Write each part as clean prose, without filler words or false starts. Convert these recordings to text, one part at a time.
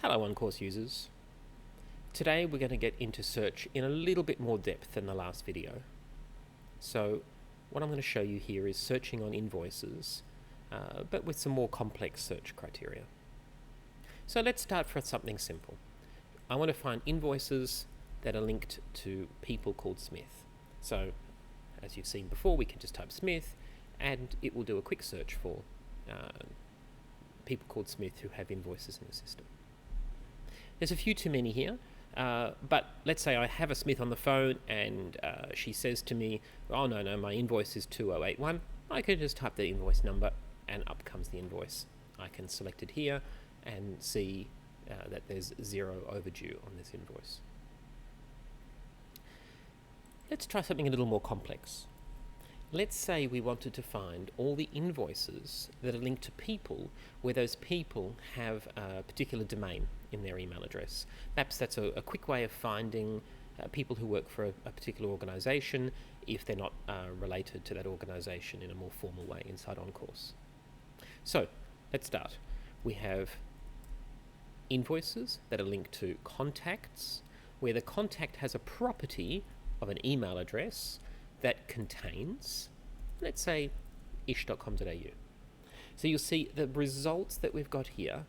Hello onCourse users. Today we're going to get into search in a little bit more depth than the last video. So what I'm going to show you here is searching on invoices, but with some more complex search criteria. So let's start for something simple. I want to find invoices that are linked to people called Smith. So as you've seen before, we can just type Smith and it will do a quick search for people called Smith who have invoices in the system. There's a few too many here, but let's say I have a Smith on the phone and she says to me, oh no, my invoice is 2081. I can just type the invoice number and up comes the invoice. I can select it here and see that there's 0 overdue on this invoice. Let's try something a little more complex. Let's say we wanted to find all the invoices that are linked to people where those people have a particular domain in their email address. Perhaps that's a quick way of finding people who work for a particular organization if they're not related to that organization in a more formal way inside onCourse. So let's start. We have invoices that are linked to contacts, where the contact has a property of an email address that contains, let's say, ish.com.au. So you'll see the results that we've got here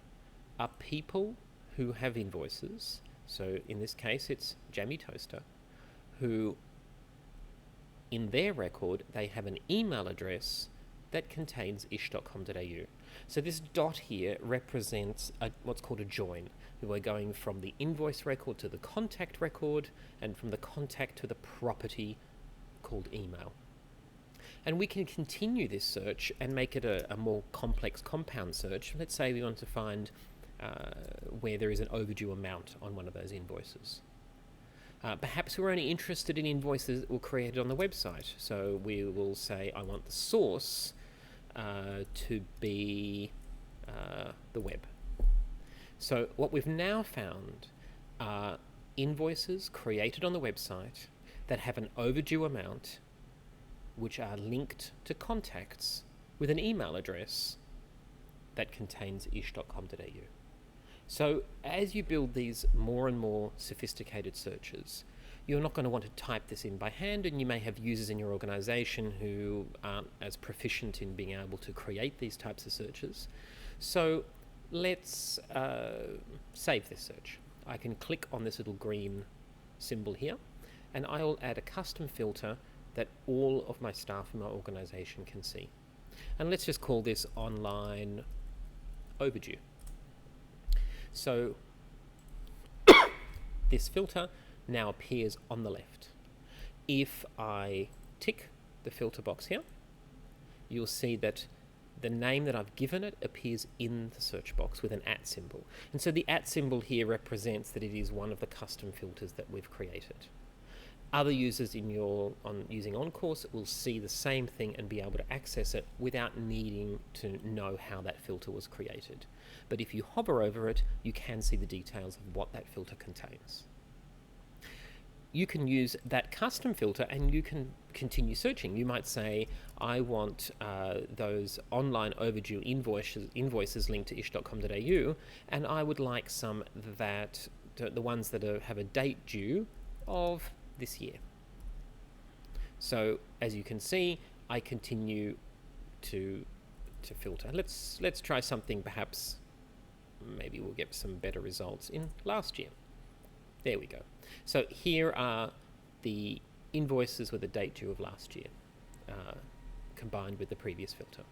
are people who have invoices. So in this case, it's Jamie Toaster, who in their record, they have an email address that contains ish.com.au. So this dot here represents what's called a join. We're going from the invoice record to the contact record and from the contact to the property called email. And we can continue this search and make it a more complex compound search. Let's say we want to find where there is an overdue amount on one of those invoices. Perhaps we're only interested in invoices that were created on the website. So we will say, I want the source to be the web. So what we've now found are invoices created on the website that have an overdue amount which are linked to contacts with an email address that contains ish.com.au. So as you build these more and more sophisticated searches, you're not going to want to type this in by hand, and you may have users in your organization who aren't as proficient in being able to create these types of searches. So let's save this search. I can click on this little green symbol here, and I'll add a custom filter that all of my staff in my organization can see. And let's just call this online overdue. So this filter now appears on the left. If I tick the filter box here, you'll see that the name that I've given it appears in the search box with an @ symbol. And so the @ symbol here represents that it is one of the custom filters that we've created. Other users using onCourse will see the same thing and be able to access it without needing to know how that filter was created. But if you hover over it, you can see the details of what that filter contains. You can use that custom filter and you can continue searching. You might say, I want those online overdue invoices linked to ish.com.au, and I would like some that, the ones that have a date due of this year. So as you can see, I continue to filter. Let's try something, perhaps maybe we'll get some better results in last year. There we go. So here are the invoices with a date due of last year, combined with the previous filter.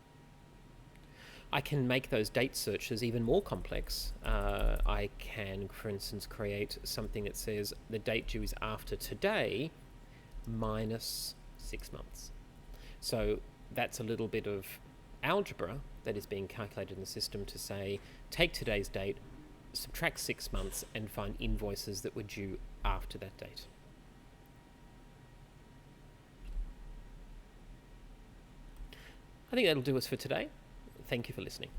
I can make those date searches even more complex. I can, for instance, create something that says the date due is after today minus 6 months. So that's a little bit of algebra that is being calculated in the system to say, take today's date, subtract 6 months, and find invoices that were due after that date. I think that'll do us for today. Thank you for listening.